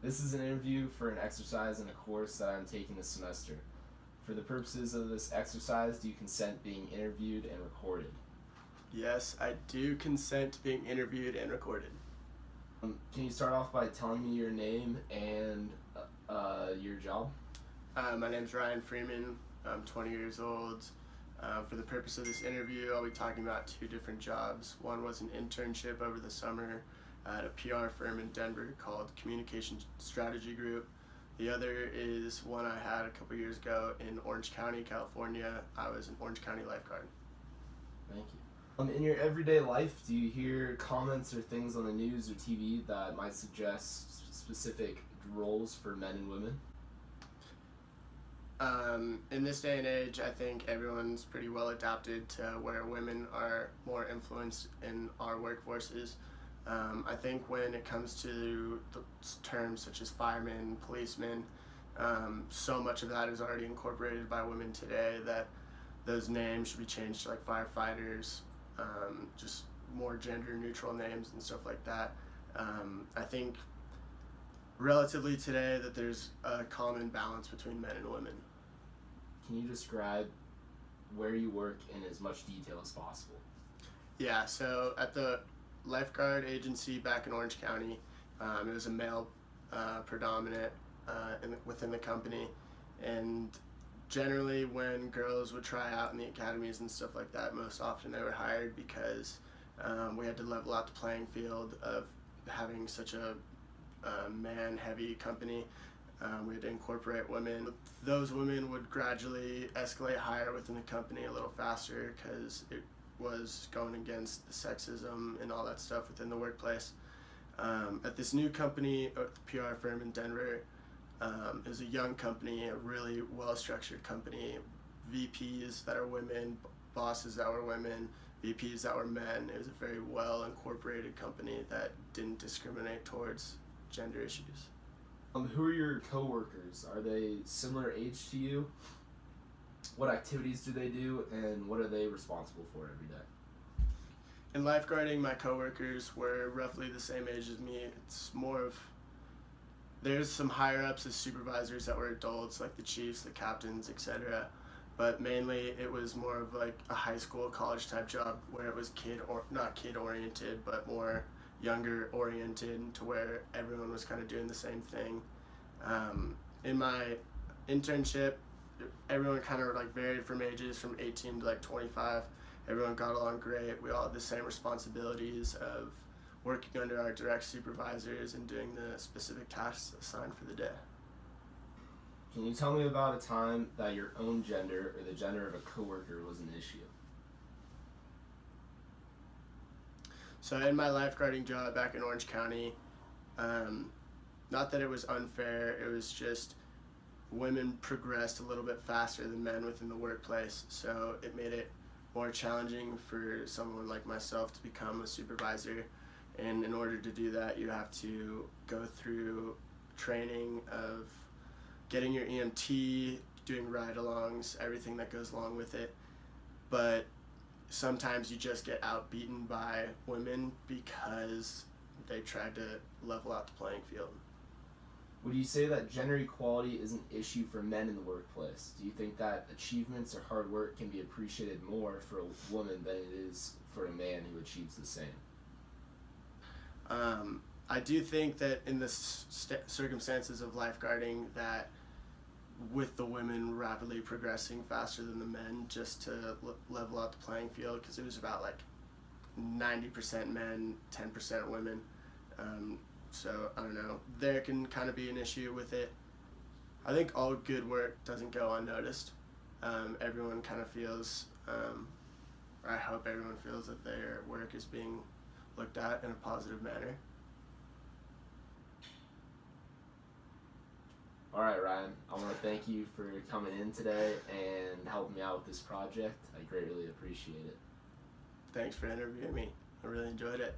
This is an interview for an exercise in a course that I'm taking this semester. For the purposes of this exercise, do you consent being interviewed and recorded? Yes, I do consent to being interviewed and recorded. Can you start off by telling me your name and your job? My name's Ryan Freeman. I'm 20 years old. For the purpose of this interview, I'll be talking about two different jobs. One was an internship over the summer at a PR firm in Denver called Communication Strategy Group. The other is one I had a couple years ago in Orange County, California. I was an Orange County lifeguard. Thank you. In your everyday life, do you hear comments or things on the news or TV that might suggest specific roles for men and women? In this day and age, I think everyone's pretty well adapted to where women are more influenced in our workforces. I think when it comes to the terms such as firemen, policemen, so much of that is already incorporated by women today that those names should be changed to like firefighters, just more gender neutral names and stuff like that. I think relatively today that there's a common balance between men and women. Can you describe where you work in as much detail as possible? Yeah, so at the lifeguard agency back in Orange County, it was a male predominant within the company, and generally when girls would try out in the academies and stuff like that, most often they were hired because we had to level out the playing field of having such a man-heavy company. We had to incorporate women. Those women would gradually escalate higher within the company a little faster because it was going against the sexism and all that stuff within the workplace. At this new company, the PR firm in Denver, it was a young company, a really well-structured company, VPs that are women, bosses that were women, VPs that were men. It was a very well-incorporated company that didn't discriminate towards gender issues. Who are your coworkers? Are they similar age to you? What activities do they do, and what are they responsible for every day? In lifeguarding, my coworkers were roughly the same age as me. It's more of, there's some higher ups as supervisors that were adults, like the chiefs, the captains, etc. But mainly it was more of like a high school, college type job where it was not kid oriented, but more younger oriented, to where everyone was kind of doing the same thing. In my internship, everyone kind of like varied from ages from 18 to like 25. Everyone got along great. We all had the same responsibilities of working under our direct supervisors and doing the specific tasks assigned for the day. Can you tell me about a time that your own gender or the gender of a coworker was an issue? So in my lifeguarding job back in Orange County, not that it was unfair, it was just women progressed a little bit faster than men within the workplace, so it made it more challenging for someone like myself to become a supervisor. And in order to do that, you have to go through training of getting your EMT, doing ride-alongs, everything that goes along with it. But sometimes you just get outbeaten by women because they tried to level out the playing field. Would you say that gender equality is an issue for men in the workplace? Do you think that achievements or hard work can be appreciated more for a woman than it is for a man who achieves the same? I do think that in the circumstances of lifeguarding, that with the women rapidly progressing faster than the men just to level out the playing field, because it was about like 90% men, 10% women. So I don't know, there can kind of be an issue with it. I think all good work doesn't go unnoticed. Everyone kind of feels, or I hope everyone feels that their work is being looked at in a positive manner. All right, Ryan, I want to thank you for coming in today and helping me out with this project. I greatly appreciate it. Thanks for interviewing me. I really enjoyed it.